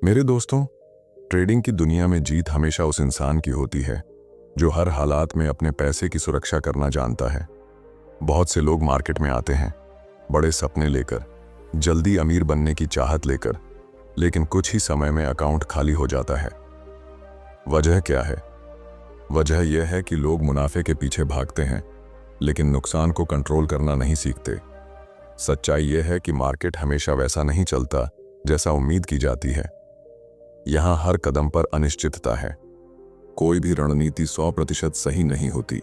मेरे दोस्तों, ट्रेडिंग की दुनिया में जीत हमेशा उस इंसान की होती है जो हर हालात में अपने पैसे की सुरक्षा करना जानता है। बहुत से लोग मार्केट में आते हैं बड़े सपने लेकर, जल्दी अमीर बनने की चाहत लेकर, लेकिन कुछ ही समय में अकाउंट खाली हो जाता है। वजह क्या है? वजह यह है कि लोग मुनाफे के पीछे भागते हैं लेकिन नुकसान को कंट्रोल करना नहीं सीखते। सच्चाई यह है कि मार्केट हमेशा वैसा नहीं चलता जैसा उम्मीद की जाती है। यहाँ हर कदम पर अनिश्चितता है। कोई भी रणनीति 100% सही नहीं होती।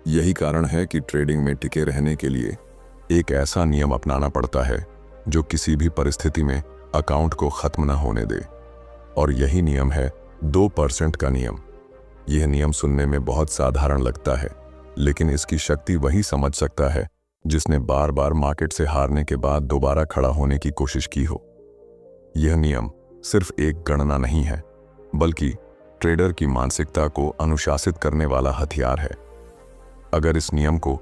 यही कारण है कि ट्रेडिंग में टिके रहने के लिए एक ऐसा नियम अपनाना पड़ता है जो किसी भी परिस्थिति में अकाउंट को खत्म न होने दे। और यही नियम है 2% का नियम। यह नियम सुनने में बहुत साधारण लगता है, लेकिन इसकी शक्ति वही समझ सकता है जिसने बार बार मार्केट से हारने के बाद दोबारा खड़ा होने की कोशिश की हो। यह नियम सिर्फ एक गणना नहीं है, बल्कि ट्रेडर की मानसिकता को अनुशासित करने वाला हथियार है। अगर इस नियम को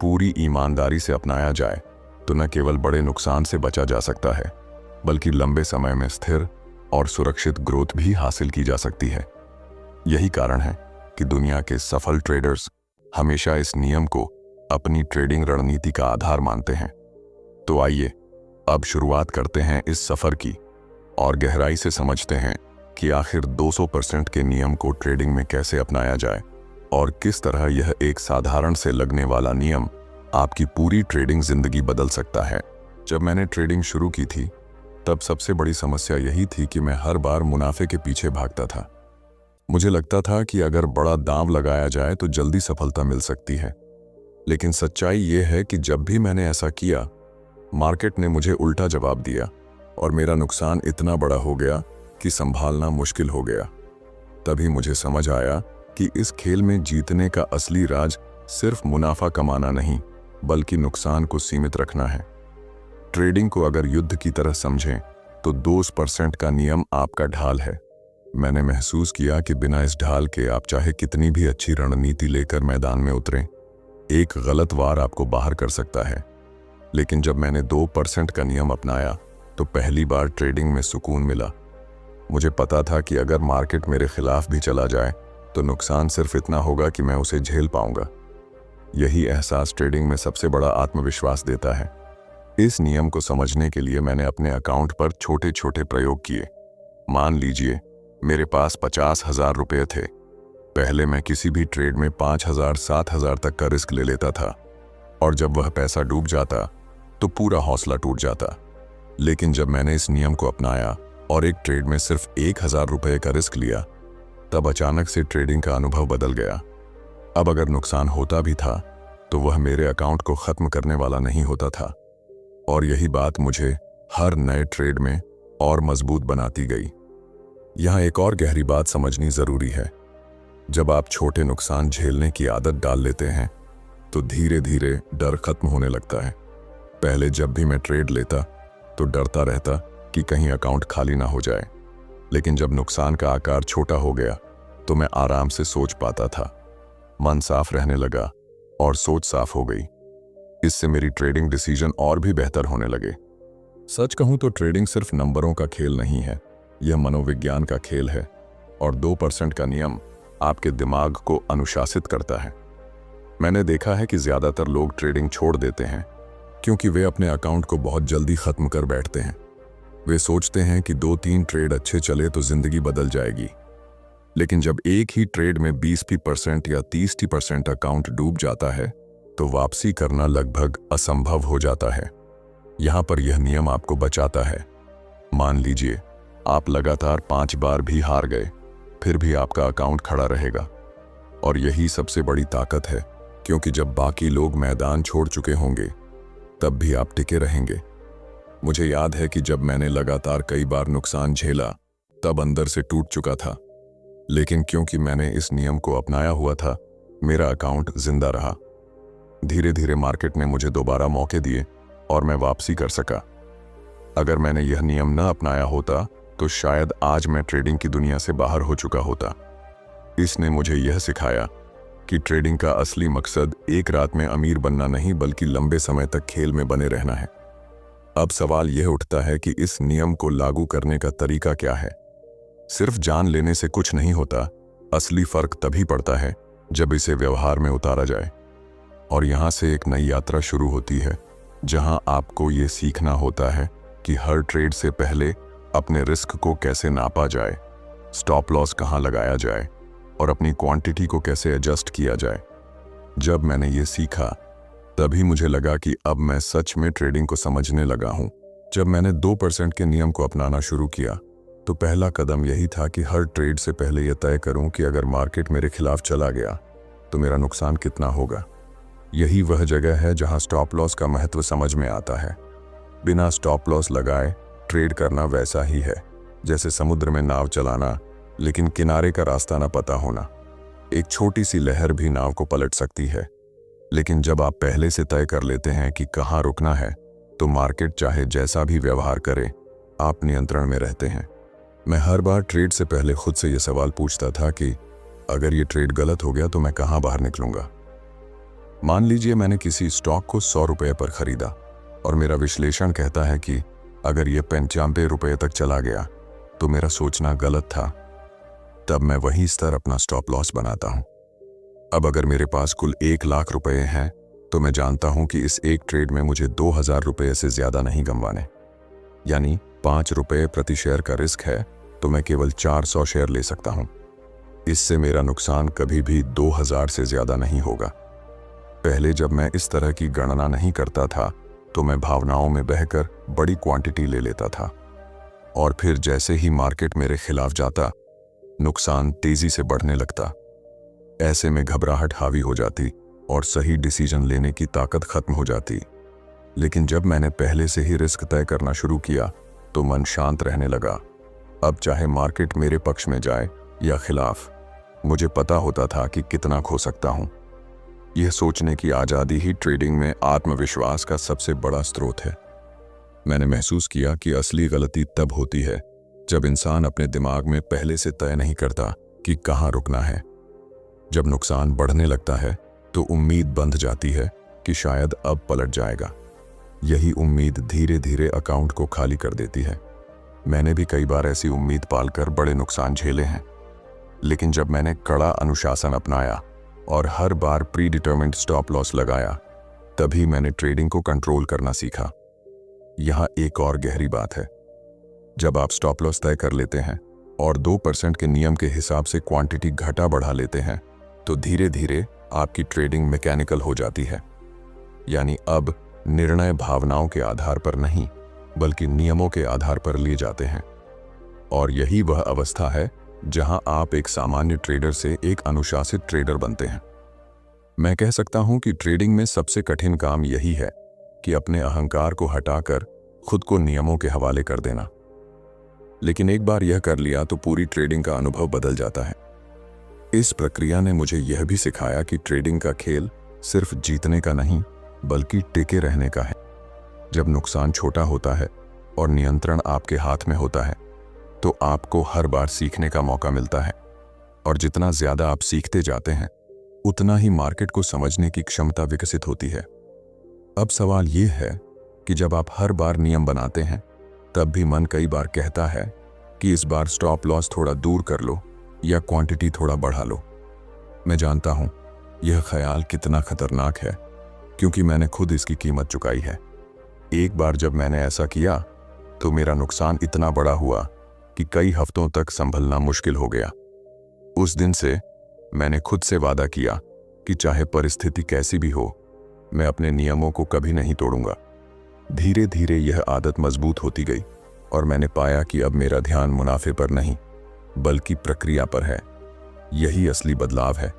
पूरी ईमानदारी से अपनाया जाए तो न केवल बड़े नुकसान से बचा जा सकता है, बल्कि लंबे समय में स्थिर और सुरक्षित ग्रोथ भी हासिल की जा सकती है। यही कारण है कि दुनिया के सफल ट्रेडर्स हमेशा इस नियम को अपनी ट्रेडिंग रणनीति का आधार मानते हैं। तो आइए अब शुरुआत करते हैं इस सफर की और गहराई से समझते हैं कि आखिर 200% के नियम को ट्रेडिंग में कैसे अपनाया जाए और किस तरह यह एक साधारण से लगने वाला नियम आपकी पूरी ट्रेडिंग जिंदगी बदल सकता है। जब मैंने ट्रेडिंग शुरू की थी तब सबसे बड़ी समस्या यही थी कि मैं हर बार मुनाफे के पीछे भागता था। मुझे लगता था कि अगर बड़ा दांव लगाया जाए तो जल्दी सफलता मिल सकती है, लेकिन सच्चाई यह है कि जब भी मैंने ऐसा किया, मार्केट ने मुझे उल्टा जवाब दिया और मेरा नुकसान इतना बड़ा हो गया कि संभालना मुश्किल हो गया। तभी मुझे समझ आया कि इस खेल में जीतने का असली राज सिर्फ मुनाफा कमाना नहीं, बल्कि नुकसान को सीमित रखना है। ट्रेडिंग को अगर युद्ध की तरह समझें तो 2% का नियम आपका ढाल है। मैंने महसूस किया कि बिना इस ढाल के आप चाहे कितनी भी अच्छी रणनीति लेकर मैदान में उतरें, एक गलत वार आपको बाहर कर सकता है। लेकिन जब मैंने 2% का नियम अपनाया तो पहली बार ट्रेडिंग में सुकून मिला। मुझे पता था कि अगर मार्केट मेरे खिलाफ भी चला जाए तो नुकसान सिर्फ इतना होगा कि मैं उसे झेल पाऊंगा। यही एहसास ट्रेडिंग में सबसे बड़ा आत्मविश्वास देता है। इस नियम को समझने के लिए मैंने अपने अकाउंट पर छोटे छोटे प्रयोग किए। मान लीजिए मेरे पास 50,000 रुपये थे। पहले मैं किसी भी ट्रेड में 5,000 7,000 तक का रिस्क ले लेता था और जब वह पैसा डूब जाता तो पूरा हौसला टूट जाता। लेकिन जब मैंने इस नियम को अपनाया और एक ट्रेड में सिर्फ 1,000 रुपये का रिस्क लिया, तब अचानक से ट्रेडिंग का अनुभव बदल गया। अब अगर नुकसान होता भी था तो वह मेरे अकाउंट को खत्म करने वाला नहीं होता था। और यही बात मुझे हर नए ट्रेड में और मजबूत बनाती गई। यहाँ एक और गहरी बात समझनी जरूरी है। जब आप छोटे नुकसान झेलने की आदत डाल लेते हैं तो धीरे धीरे डर खत्म होने लगता है। पहले जब भी मैं ट्रेड लेता तो डरता रहता कि कहीं अकाउंट खाली ना हो जाए, लेकिन जब नुकसान का आकार छोटा हो गया तो मैं आराम से सोच पाता था। मन साफ रहने लगा और सोच साफ हो गई। इससे मेरी ट्रेडिंग डिसीजन और भी बेहतर होने लगे। सच कहूं तो ट्रेडिंग सिर्फ नंबरों का खेल नहीं है, यह मनोविज्ञान का खेल है। और 2% का नियम आपके दिमाग को अनुशासित करता है। मैंने देखा है कि ज्यादातर लोग ट्रेडिंग छोड़ देते हैं क्योंकि वे अपने अकाउंट को बहुत जल्दी खत्म कर बैठते हैं। वे सोचते हैं कि 2-3 ट्रेड अच्छे चले तो जिंदगी बदल जाएगी। लेकिन जब एक ही ट्रेड में 20% या 30% अकाउंट डूब जाता है तो वापसी करना लगभग असंभव हो जाता है। यहाँ पर यह नियम आपको बचाता है। मान लीजिए आप लगातार 5 बार भी हार गए, फिर भी आपका अकाउंट खड़ा रहेगा। और यही सबसे बड़ी ताकत है, क्योंकि जब बाकी लोग मैदान छोड़ चुके होंगे तब भी आप टिके रहेंगे। मुझे याद है कि जब मैंने लगातार कई बार नुकसान झेला तब अंदर से टूट चुका था, लेकिन क्योंकि मैंने इस नियम को अपनाया हुआ था, मेरा अकाउंट जिंदा रहा। धीरे धीरे मार्केट ने मुझे दोबारा मौके दिए और मैं वापसी कर सका। अगर मैंने यह नियम न अपनाया होता तो शायद आज मैं ट्रेडिंग की दुनिया से बाहर हो चुका होता। इसने मुझे यह सिखाया कि ट्रेडिंग का असली मकसद एक रात में अमीर बनना नहीं, बल्कि लंबे समय तक खेल में बने रहना है। अब सवाल यह उठता है कि इस नियम को लागू करने का तरीका क्या है। सिर्फ जान लेने से कुछ नहीं होता, असली फर्क तभी पड़ता है जब इसे व्यवहार में उतारा जाए। और यहां से एक नई यात्रा शुरू होती है, जहां आपको ये सीखना होता है कि हर ट्रेड से पहले अपने रिस्क को कैसे नापा जाए, स्टॉप लॉस कहां लगाया जाए और अपनी क्वांटिटी को कैसे एडजस्ट किया जाए। जब मैंने ये सीखा तभी मुझे लगा कि अब मैं सच में ट्रेडिंग को समझने लगा हूं। जब मैंने 2% के नियम को अपनाना शुरू किया तो पहला कदम यही था कि हर ट्रेड से पहले यह तय करूं कि अगर मार्केट मेरे खिलाफ चला गया तो मेरा नुकसान कितना होगा। यही वह जगह है जहां स्टॉप लॉस का महत्व समझ में आता है। बिना स्टॉप लॉस लगाए ट्रेड करना वैसा ही है जैसे समुद्र में नाव चलाना, लेकिन किनारे का रास्ता न पता होना। एक छोटी सी लहर भी नाव को पलट सकती है, लेकिन जब आप पहले से तय कर लेते हैं कि कहां रुकना है तो मार्केट चाहे जैसा भी व्यवहार करे, आप नियंत्रण में रहते हैं। मैं हर बार ट्रेड से पहले खुद से यह सवाल पूछता था कि अगर ये ट्रेड गलत हो गया तो मैं कहां बाहर निकलूंगा। मान लीजिए मैंने किसी स्टॉक को 100 रुपये पर खरीदा और मेरा विश्लेषण कहता है कि अगर ये 95 रुपये तक चला गया तो मेरा सोचना गलत था। तब मैं वही स्तर अपना स्टॉप लॉस बनाता हूं। अब अगर मेरे पास कुल 1 लाख रुपए हैं तो मैं जानता हूं कि इस एक ट्रेड में मुझे 2000 रुपये से ज्यादा नहीं गंवाने, यानी 5 रुपये प्रति शेयर का रिस्क है तो मैं केवल 400 शेयर ले सकता हूं। इससे मेरा नुकसान कभी भी 2000 से ज्यादा नहीं होगा। पहले जब मैं इस तरह की गणना नहीं करता था तो मैं भावनाओं में बहकर बड़ी क्वांटिटी ले लेता था, और फिर जैसे ही मार्केट मेरे खिलाफ जाता नुकसान तेजी से बढ़ने लगता। ऐसे में घबराहट हावी हो जाती और सही डिसीजन लेने की ताकत खत्म हो जाती। लेकिन जब मैंने पहले से ही रिस्क तय करना शुरू किया तो मन शांत रहने लगा। अब चाहे मार्केट मेरे पक्ष में जाए या खिलाफ, मुझे पता होता था कि कितना खो सकता हूं। यह सोचने की आज़ादी ही ट्रेडिंग में आत्मविश्वास का सबसे बड़ा स्रोत है। मैंने महसूस किया कि असली गलती तब होती है जब इंसान अपने दिमाग में पहले से तय नहीं करता कि कहां रुकना है। जब नुकसान बढ़ने लगता है तो उम्मीद बंध जाती है कि शायद अब पलट जाएगा। यही उम्मीद धीरे धीरे अकाउंट को खाली कर देती है। मैंने भी कई बार ऐसी उम्मीद पालकर बड़े नुकसान झेले हैं, लेकिन जब मैंने कड़ा अनुशासन अपनाया और हर बार प्री डिटरमिन्ड स्टॉप लॉस लगाया, तभी मैंने ट्रेडिंग को कंट्रोल करना सीखा। यहां एक और गहरी बात है। जब आप स्टॉप लॉस तय कर लेते हैं और 2% के नियम के हिसाब से क्वांटिटी घटा बढ़ा लेते हैं तो धीरे धीरे आपकी ट्रेडिंग मैकेनिकल हो जाती है। यानी अब निर्णय भावनाओं के आधार पर नहीं बल्कि नियमों के आधार पर लिए जाते हैं। और यही वह अवस्था है जहां आप एक सामान्य ट्रेडर से एक अनुशासित ट्रेडर बनते हैं। मैं कह सकता हूं कि ट्रेडिंग में सबसे कठिन काम यही है कि अपने अहंकार को हटाकर खुद को नियमों के हवाले कर देना। लेकिन एक बार यह कर लिया तो पूरी ट्रेडिंग का अनुभव बदल जाता है। इस प्रक्रिया ने मुझे यह भी सिखाया कि ट्रेडिंग का खेल सिर्फ जीतने का नहीं बल्कि टिके रहने का है। जब नुकसान छोटा होता है और नियंत्रण आपके हाथ में होता है तो आपको हर बार सीखने का मौका मिलता है, और जितना ज्यादा आप सीखते जाते हैं उतना ही मार्केट को समझने की क्षमता विकसित होती है। अब सवाल यह है कि जब आप हर बार नियम बनाते हैं तब भी मन कई बार कहता है कि इस बार स्टॉप लॉस थोड़ा दूर कर लो या क्वांटिटी थोड़ा बढ़ा लो। मैं जानता हूं यह ख्याल कितना खतरनाक है, क्योंकि मैंने खुद इसकी कीमत चुकाई है। एक बार जब मैंने ऐसा किया तो मेरा नुकसान इतना बड़ा हुआ कि कई हफ्तों तक संभलना मुश्किल हो गया। उस दिन से मैंने खुद से वादा किया कि चाहे परिस्थिति कैसी भी हो, मैं अपने नियमों को कभी नहीं तोड़ूंगा। धीरे धीरे यह आदत मजबूत होती गई और मैंने पाया कि अब मेरा ध्यान मुनाफे पर नहीं बल्कि प्रक्रिया पर है। यही असली बदलाव है।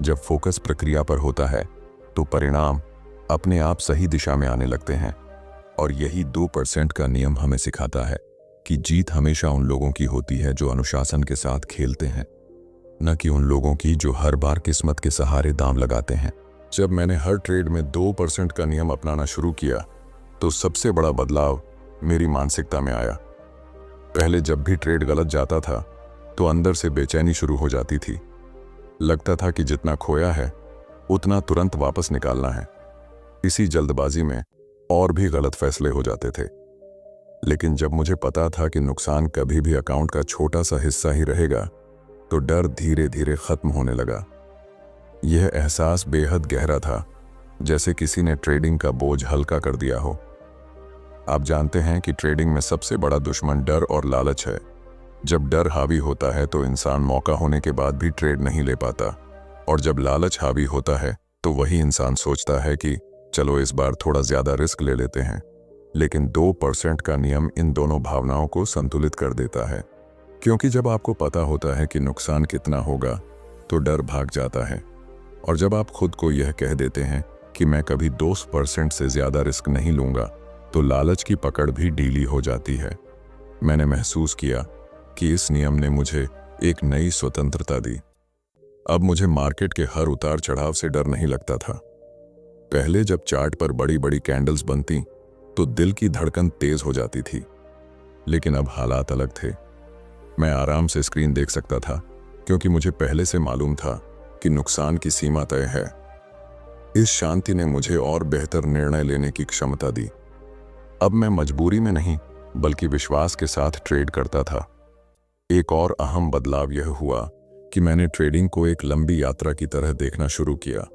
जब फोकस प्रक्रिया पर होता है तो परिणाम अपने आप सही दिशा में आने लगते हैं। और यही 2% का नियम हमें सिखाता है कि जीत हमेशा उन लोगों की होती है जो अनुशासन के साथ खेलते हैं, न कि उन लोगों की जो हर बार किस्मत के सहारे दांव लगाते हैं। जब मैंने हर ट्रेड में 2% का नियम अपनाना शुरू किया तो सबसे बड़ा बदलाव मेरी मानसिकता में आया। पहले जब भी ट्रेड गलत जाता था तो अंदर से बेचैनी शुरू हो जाती थी। लगता था कि जितना खोया है उतना तुरंत वापस निकालना है। इसी जल्दबाजी में और भी गलत फैसले हो जाते थे। लेकिन जब मुझे पता था कि नुकसान कभी भी अकाउंट का छोटा सा हिस्सा ही रहेगा, तो डर धीरे धीरे खत्म होने लगा। यह एहसास बेहद गहरा था, जैसे किसी ने ट्रेडिंग का बोझ हल्का कर दिया हो। आप जानते हैं कि ट्रेडिंग में सबसे बड़ा दुश्मन डर और लालच है। जब डर हावी होता है तो इंसान मौका होने के बाद भी ट्रेड नहीं ले पाता, और जब लालच हावी होता है तो वही इंसान सोचता है कि चलो इस बार थोड़ा ज्यादा रिस्क ले लेते हैं। लेकिन 2% का नियम इन दोनों भावनाओं को संतुलित कर देता है, क्योंकि जब आपको पता होता है कि नुकसान कितना होगा तो डर भाग जाता है, और जब आप खुद को यह कह देते हैं कि मैं कभी 2% से ज्यादा रिस्क नहीं लूंगा, तो लालच की पकड़ भी ढीली हो जाती है। मैंने महसूस किया कि इस नियम ने मुझे एक नई स्वतंत्रता दी। अब मुझे मार्केट के हर उतार चढ़ाव से डर नहीं लगता था। पहले जब चार्ट पर बड़ी बड़ी कैंडल्स बनती तो दिल की धड़कन तेज हो जाती थी, लेकिन अब हालात अलग थे। मैं आराम से स्क्रीन देख सकता था, क्योंकि मुझे पहले से मालूम था कि नुकसान की सीमा तय है। इस शांति ने मुझे और बेहतर निर्णय लेने की क्षमता दी। अब मैं मजबूरी में नहीं, बल्कि विश्वास के साथ ट्रेड करता था। एक और अहम बदलाव यह हुआ कि मैंने ट्रेडिंग को एक लंबी यात्रा की तरह देखना शुरू किया।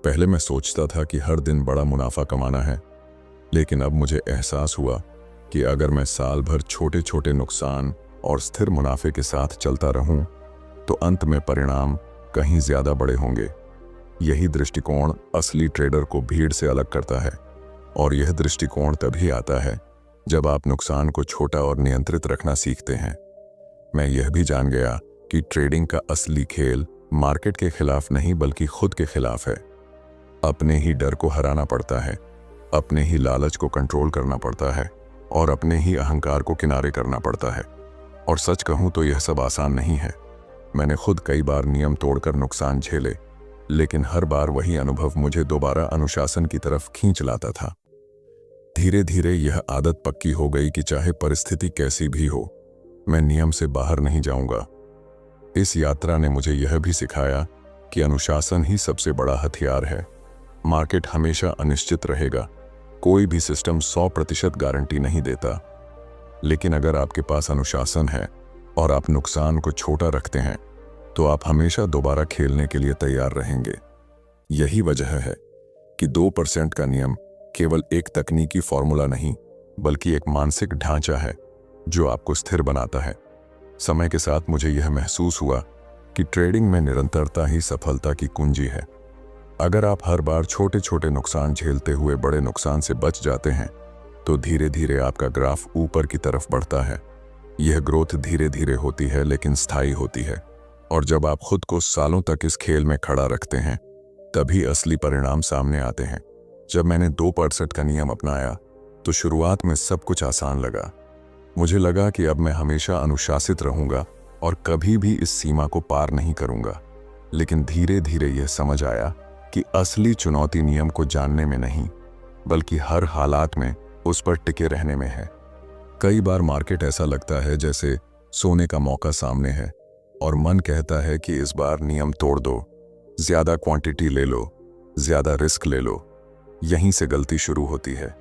पहले मैं सोचता था कि हर दिन बड़ा मुनाफा कमाना है, लेकिन अब मुझे एहसास हुआ कि अगर मैं साल भर छोटे छोटे नुकसान और स्थिर मुनाफे के साथ चलता रहूं, तो अंत में परिणाम कहीं ज्यादा बड़े होंगे। यही दृष्टिकोण असली ट्रेडर को भीड़ से अलग करता है, और यह दृष्टिकोण तभी आता है जब आप नुकसान को छोटा और नियंत्रित रखना सीखते हैं। मैं यह भी जान गया कि ट्रेडिंग का असली खेल मार्केट के खिलाफ नहीं, बल्कि खुद के खिलाफ है। अपने ही डर को हराना पड़ता है, अपने ही लालच को कंट्रोल करना पड़ता है, और अपने ही अहंकार को किनारे करना पड़ता है। और सच कहूं तो यह सब आसान नहीं है। मैंने खुद कई बार नियम तोड़कर नुकसान झेले, लेकिन हर बार वही अनुभव मुझे दोबारा अनुशासन की तरफ खींच लाता था। धीरे धीरे यह आदत पक्की हो गई कि चाहे परिस्थिति कैसी भी हो, मैं नियम से बाहर नहीं जाऊंगा। इस यात्रा ने मुझे यह भी सिखाया कि अनुशासन ही सबसे बड़ा हथियार है। मार्केट हमेशा अनिश्चित रहेगा, कोई भी सिस्टम 100% गारंटी नहीं देता, लेकिन अगर आपके पास अनुशासन है और आप नुकसान को छोटा रखते हैं, तो आप हमेशा दोबारा खेलने के लिए तैयार रहेंगे। यही वजह है कि 2% का नियम केवल एक तकनीकी फॉर्मूला नहीं, बल्कि एक मानसिक ढांचा है जो आपको स्थिर बनाता है। समय के साथ मुझे यह महसूस हुआ कि ट्रेडिंग में निरंतरता ही सफलता की कुंजी है। अगर आप हर बार छोटे छोटे नुकसान झेलते हुए बड़े नुकसान से बच जाते हैं, तो धीरे धीरे आपका ग्राफ ऊपर की तरफ बढ़ता है। यह ग्रोथ धीरे धीरे होती है, लेकिन स्थायी होती है। और जब आप खुद को सालों तक इस खेल में खड़ा रखते हैं, तभी असली परिणाम सामने आते हैं। जब मैंने 2% का नियम अपनाया, तो शुरुआत में सब कुछ आसान लगा। मुझे लगा कि अब मैं हमेशा अनुशासित रहूंगा और कभी भी इस सीमा को पार नहीं करूंगा। लेकिन धीरे धीरे यह समझ आया कि असली चुनौती नियम को जानने में नहीं, बल्कि हर हालात में उस पर टिके रहने में है। कई बार मार्केट ऐसा लगता है जैसे सोने का मौका सामने है, और मन कहता है कि इस बार नियम तोड़ दो, ज्यादा क्वांटिटी ले लो, ज्यादा रिस्क ले लो। यहीं से गलती शुरू होती है।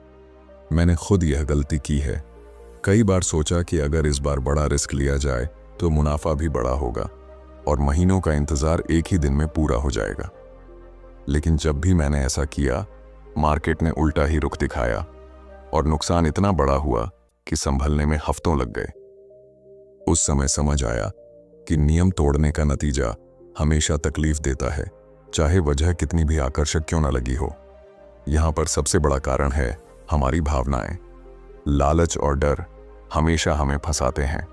मैंने खुद यह गलती की है। कई बार सोचा कि अगर इस बार बड़ा रिस्क लिया जाए तो मुनाफा भी बड़ा होगा, और महीनों का इंतजार एक ही दिन में पूरा हो जाएगा। लेकिन जब भी मैंने ऐसा किया, मार्केट ने उल्टा ही रुख दिखाया, और नुकसान इतना बड़ा हुआ कि संभलने में हफ्तों लग गए। उस समय समझ आया कि नियम तोड़ने का नतीजा हमेशा तकलीफ देता है, चाहे वजह कितनी भी आकर्षक क्यों न लगी हो। यहां पर सबसे बड़ा कारण है हमारी भावनाएं। लालच और डर हमेशा हमें फंसाते हैं।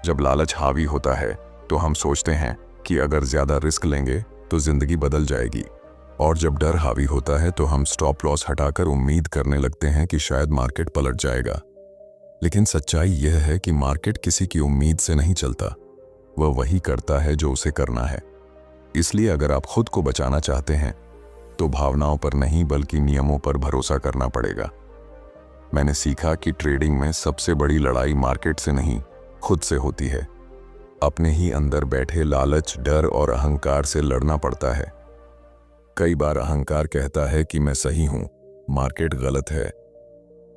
जब लालच हावी होता है तो हम सोचते हैं कि अगर ज्यादा रिस्क लेंगे तो जिंदगी बदल जाएगी, और जब डर हावी होता है तो हम स्टॉप लॉस हटाकर उम्मीद करने लगते हैं कि शायद मार्केट पलट जाएगा। लेकिन सच्चाई यह है कि मार्केट किसी की उम्मीद से नहीं चलता, वह वही करता है जो उसे करना है। इसलिए अगर आप खुद को बचाना चाहते हैं, तो भावनाओं पर नहीं, बल्कि नियमों पर भरोसा करना पड़ेगा। मैंने सीखा कि ट्रेडिंग में सबसे बड़ी लड़ाई मार्केट से नहीं, खुद से होती है। अपने ही अंदर बैठे लालच, डर और अहंकार से लड़ना पड़ता है। कई बार अहंकार कहता है कि मैं सही हूं, मार्केट गलत है।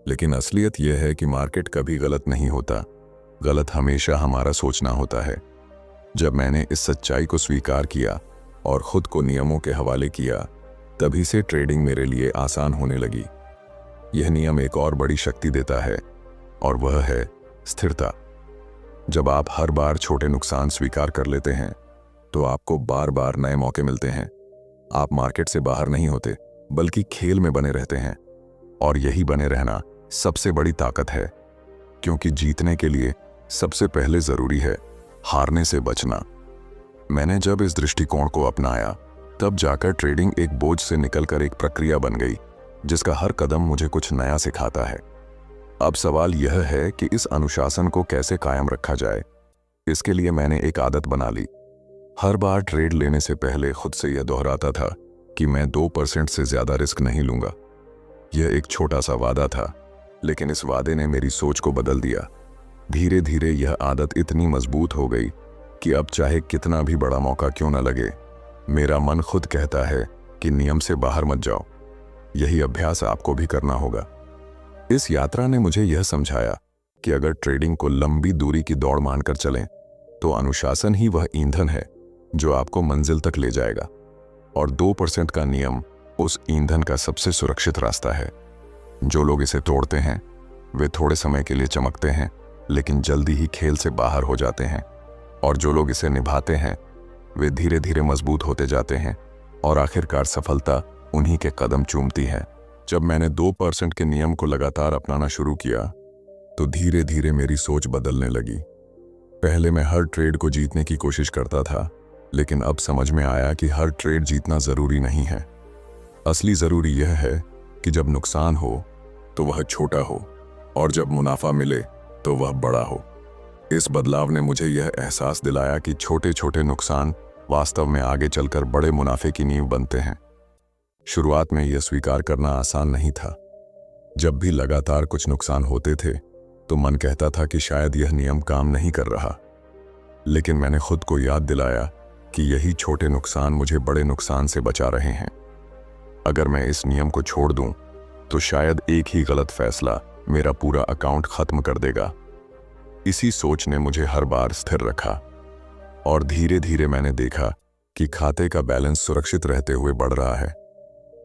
लेकिन असलियत यह है कि मार्केट कभी गलत नहीं होता, गलत हमेशा हमारा सोचना होता है। जब मैंने इस सच्चाई को स्वीकार किया और खुद को नियमों के हवाले किया, तभी से ट्रेडिंग मेरे लिए आसान होने लगी। यह नियम एक और बड़ी शक्ति देता है और वह है स्थिरता। जब आप हर बार छोटे नुकसान स्वीकार कर लेते हैं तो आपको बार बार नए मौके मिलते हैं। आप मार्केट से बाहर नहीं होते, बल्कि खेल में बने रहते हैं। और यही बने रहना सबसे बड़ी ताकत है, क्योंकि जीतने के लिए सबसे पहले जरूरी है हारने से बचना। मैंने जब इस दृष्टिकोण को अपनाया, तब जाकर ट्रेडिंग एक बोझ से निकलकर एक प्रक्रिया बन गई, जिसका हर कदम मुझे कुछ नया सिखाता है। अब सवाल यह है कि इस अनुशासन को कैसे कायम रखा जाए। इसके लिए मैंने एक आदत बना ली। हर बार ट्रेड लेने से पहले खुद से यह दोहराता था कि मैं 2% से ज्यादा रिस्क नहीं लूंगा। यह एक छोटा सा वादा था, लेकिन इस वादे ने मेरी सोच को बदल दिया। धीरे धीरे यह आदत इतनी मजबूत हो गई कि अब चाहे कितना भी बड़ा मौका क्यों न लगे, मेरा मन खुद कहता है कि नियम से बाहर मत जाओ। यही अभ्यास आपको भी करना होगा। इस यात्रा ने मुझे यह समझाया कि अगर ट्रेडिंग को लंबी दूरी की दौड़ मानकर चलें, तो अनुशासन ही वह ईंधन है जो आपको मंजिल तक ले जाएगा। और 2% का नियम उस ईंधन का सबसे सुरक्षित रास्ता है। जो लोग इसे तोड़ते हैं वे थोड़े समय के लिए चमकते हैं, लेकिन जल्दी ही खेल से बाहर हो जाते हैं। और जो लोग इसे निभाते हैं वे धीरे धीरे मजबूत होते जाते हैं और आखिरकार सफलता उन्हीं के कदम चूमती है। जब मैंने 2% के नियम को लगातार अपनाना शुरू किया, तो धीरे धीरे मेरी सोच बदलने लगी। पहले मैं हर ट्रेड को जीतने की कोशिश करता था, लेकिन अब समझ में आया कि हर ट्रेड जीतना जरूरी नहीं है। असली जरूरी यह है कि जब नुकसान हो तो वह छोटा हो, और जब मुनाफा मिले तो वह बड़ा हो। इस बदलाव ने मुझे यह एहसास दिलाया कि छोटे छोटे नुकसान वास्तव में आगे चलकर बड़े मुनाफे की नींव बनते हैं। शुरुआत में यह स्वीकार करना आसान नहीं था। जब भी लगातार कुछ नुकसान होते थे तो मन कहता था कि शायद यह नियम काम नहीं कर रहा। लेकिन मैंने खुद को याद दिलाया कि यही छोटे नुकसान मुझे बड़े नुकसान से बचा रहे हैं। अगर मैं इस नियम को छोड़ दूं, तो शायद एक ही गलत फैसला मेरा पूरा अकाउंट खत्म कर देगा। इसी सोच ने मुझे हर बार स्थिर रखा, और धीरे धीरे मैंने देखा कि खाते का बैलेंस सुरक्षित रहते हुए बढ़ रहा है।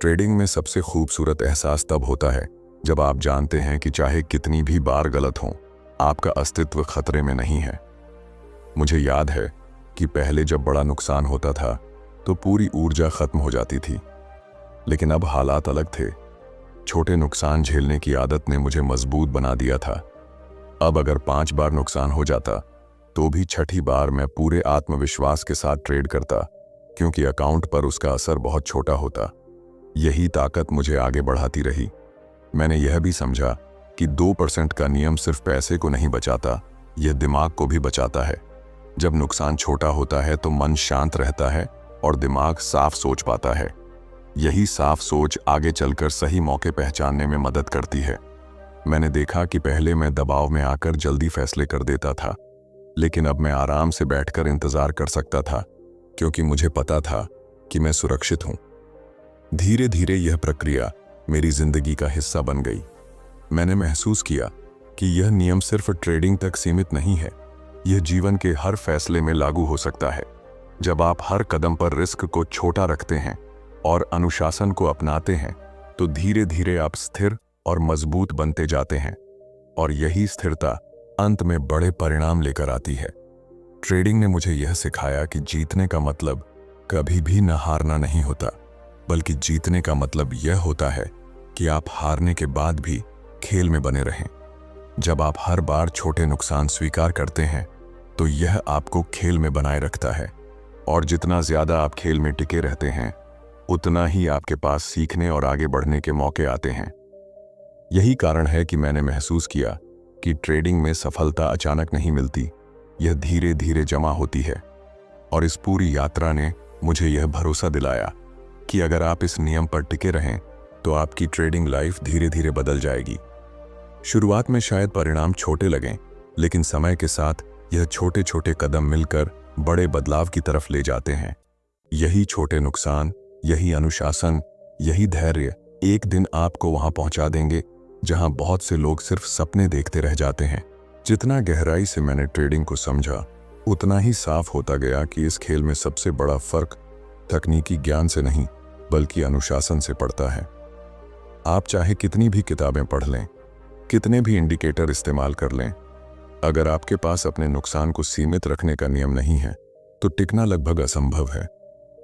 ट्रेडिंग में सबसे खूबसूरत एहसास तब होता है जब आप जानते हैं कि चाहे कितनी भी बार गलत हो, आपका अस्तित्व खतरे में नहीं है। मुझे याद है कि पहले जब बड़ा नुकसान होता था तो पूरी ऊर्जा खत्म हो जाती थी, लेकिन अब हालात अलग थे। छोटे नुकसान झेलने की आदत ने मुझे मजबूत बना दिया था। अब अगर 5 बार नुकसान हो जाता तो भी छठी बार मैं पूरे आत्मविश्वास के साथ ट्रेड करता, क्योंकि अकाउंट पर उसका असर बहुत छोटा होता। यही ताकत मुझे आगे बढ़ाती रही। मैंने यह भी समझा कि 2% का नियम सिर्फ पैसे को नहीं बचाता, यह दिमाग को भी बचाता है। जब नुकसान छोटा होता है तो मन शांत रहता है और दिमाग साफ सोच पाता है। यही साफ सोच आगे चलकर सही मौके पहचानने में मदद करती है। मैंने देखा कि पहले मैं दबाव में आकर जल्दी फैसले कर देता था, लेकिन अब मैं आराम से बैठकर इंतजार कर सकता था, क्योंकि मुझे पता था कि मैं सुरक्षित हूं। धीरे धीरे यह प्रक्रिया मेरी जिंदगी का हिस्सा बन गई। मैंने महसूस किया कि यह नियम सिर्फ ट्रेडिंग तक सीमित नहीं है, यह जीवन के हर फैसले में लागू हो सकता है। जब आप हर कदम पर रिस्क को छोटा रखते हैं और अनुशासन को अपनाते हैं, तो धीरे धीरे आप स्थिर और मजबूत बनते जाते हैं, और यही स्थिरता अंत में बड़े परिणाम लेकर आती है। ट्रेडिंग ने मुझे यह सिखाया कि जीतने का मतलब कभी भी न हारना नहीं होता, बल्कि जीतने का मतलब यह होता है कि आप हारने के बाद भी खेल में बने रहें। जब आप हर बार छोटे नुकसान स्वीकार करते हैं, तो यह आपको खेल में बनाए रखता है, और जितना ज्यादा आप खेल में टिके रहते हैं, उतना ही आपके पास सीखने और आगे बढ़ने के मौके आते हैं। यही कारण है कि मैंने महसूस किया कि ट्रेडिंग में सफलता अचानक नहीं मिलती, यह धीरे धीरे जमा होती है। और इस पूरी यात्रा ने मुझे यह भरोसा दिलाया कि अगर आप इस नियम पर टिके रहें, तो आपकी ट्रेडिंग लाइफ धीरे धीरे बदल जाएगी। शुरुआत में शायद परिणाम छोटे लगें, लेकिन समय के साथ यह छोटे छोटे कदम मिलकर बड़े बदलाव की तरफ ले जाते हैं। यही छोटे नुकसान, यही अनुशासन, यही धैर्य एक दिन आपको वहां पहुंचा देंगे जहां बहुत से लोग सिर्फ सपने देखते रह जाते हैं। जितना गहराई से मैंने ट्रेडिंग को समझा, उतना ही साफ होता गया कि इस खेल में सबसे बड़ा फर्क तकनीकी ज्ञान से नहीं बल्कि अनुशासन से पड़ता है। आप चाहे कितनी भी किताबें पढ़ लें, कितने भी इंडिकेटर इस्तेमाल कर लें, अगर आपके पास अपने नुकसान को सीमित रखने का नियम नहीं है तो टिकना लगभग असंभव है।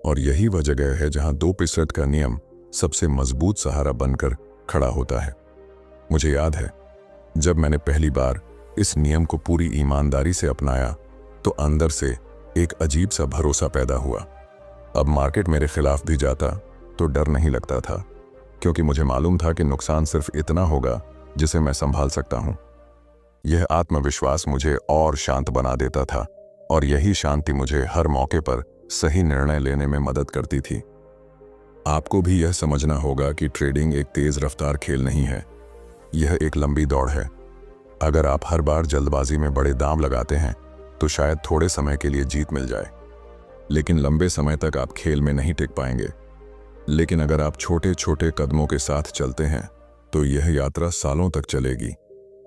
और यही वह जगह है जहां 2% का नियम सबसे मजबूत सहारा बनकर खड़ा होता है। मुझे याद है जब मैंने पहली बार इस नियम को पूरी ईमानदारी से अपनाया तो अंदर से एक अजीब सा भरोसा पैदा हुआ। अब मार्केट मेरे खिलाफ भी जाता तो डर नहीं लगता था, क्योंकि मुझे मालूम था कि नुकसान सिर्फ इतना होगा जिसे मैं संभाल सकता हूं। यह आत्मविश्वास मुझे और शांत बना देता था, और यही शांति मुझे हर मौके पर सही निर्णय लेने में मदद करती थी। आपको भी यह समझना होगा कि ट्रेडिंग एक तेज रफ्तार खेल नहीं है, यह एक लंबी दौड़ है। अगर आप हर बार जल्दबाजी में बड़े दाम लगाते हैं तो शायद थोड़े समय के लिए जीत मिल जाए, लेकिन लंबे समय तक आप खेल में नहीं टिक पाएंगे। लेकिन अगर आप छोटे छोटे कदमों के साथ चलते हैं तो यह यात्रा सालों तक चलेगी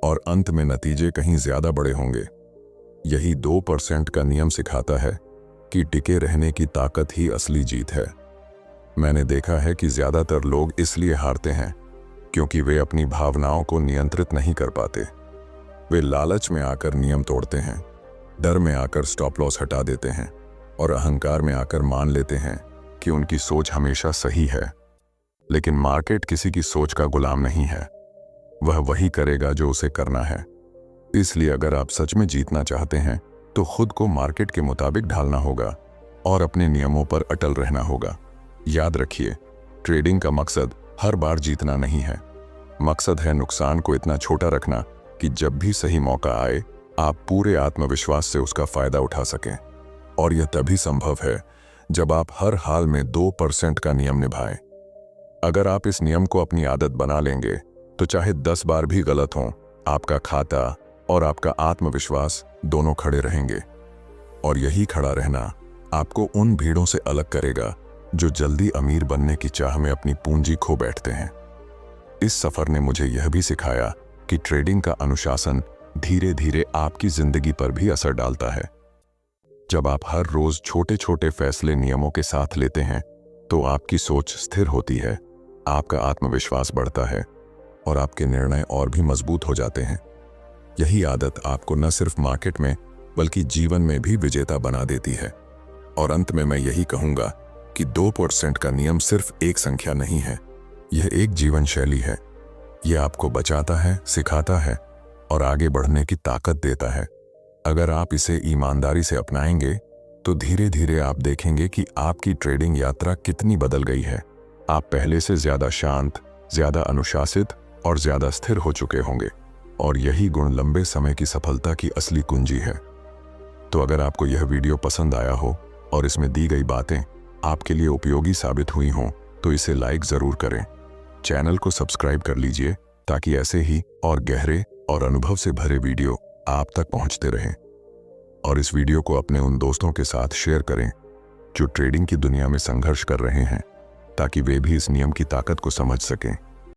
और अंत में नतीजे कहीं ज्यादा बड़े होंगे। यही 2% का नियम सिखाता है कि टिके रहने की ताकत ही असली जीत है। मैंने देखा है कि ज्यादातर लोग इसलिए हारते हैं क्योंकि वे अपनी भावनाओं को नियंत्रित नहीं कर पाते। वे लालच में आकर नियम तोड़ते हैं, डर में आकर स्टॉप लॉस हटा देते हैं और अहंकार में आकर मान लेते हैं कि उनकी सोच हमेशा सही है। लेकिन मार्केट किसी की सोच का गुलाम नहीं है, वह वही करेगा जो उसे करना है। इसलिए अगर आप सच में जीतना चाहते हैं तो खुद को मार्केट के मुताबिक ढालना होगा और अपने नियमों पर अटल रहना होगा। याद रखिए, ट्रेडिंग का मकसद हर बार जीतना नहीं है। मकसद है नुकसान को इतना छोटा रखना कि जब भी सही मौका आए आप पूरे आत्मविश्वास से उसका फायदा उठा सकें। और यह तभी संभव है जब आप हर हाल में 2% का नियम निभाएं। अगर आप इस नियम को अपनी आदत बना लेंगे तो चाहे 10 बार भी गलत हों, आपका खाता और आपका आत्मविश्वास दोनों खड़े रहेंगे। और यही खड़ा रहना आपको उन भीड़ों से अलग करेगा जो जल्दी अमीर बनने की चाह में अपनी पूंजी खो बैठते हैं। इस सफर ने मुझे यह भी सिखाया कि ट्रेडिंग का अनुशासन धीरे धीरे आपकी जिंदगी पर भी असर डालता है। जब आप हर रोज छोटे छोटे फैसले नियमों के साथ लेते हैं तो आपकी सोच स्थिर होती है, आपका आत्मविश्वास बढ़ता है और आपके निर्णय और भी मजबूत हो जाते हैं। यही आदत आपको न सिर्फ मार्केट में बल्कि जीवन में भी विजेता बना देती है। और अंत में मैं यही कहूंगा कि 2% का नियम सिर्फ एक संख्या नहीं है, यह एक जीवन शैली है। यह आपको बचाता है, सिखाता है और आगे बढ़ने की ताकत देता है। अगर आप इसे ईमानदारी से अपनाएंगे तो धीरे धीरे आप देखेंगे कि आपकी ट्रेडिंग यात्रा कितनी बदल गई है। आप पहले से ज्यादा शांत, ज्यादा अनुशासित और ज्यादा स्थिर हो चुके होंगे। और यही गुण लंबे समय की सफलता की असली कुंजी है। तो अगर आपको यह वीडियो पसंद आया हो और इसमें दी गई बातें आपके लिए उपयोगी साबित हुई हों तो इसे लाइक जरूर करें। चैनल को सब्सक्राइब कर लीजिए ताकि ऐसे ही और गहरे और अनुभव से भरे वीडियो आप तक पहुंचते रहें। और इस वीडियो को अपने उन दोस्तों के साथ शेयर करें जो ट्रेडिंग की दुनिया में संघर्ष कर रहे हैं, ताकि वे भी इस नियम की ताकत को समझ सकें।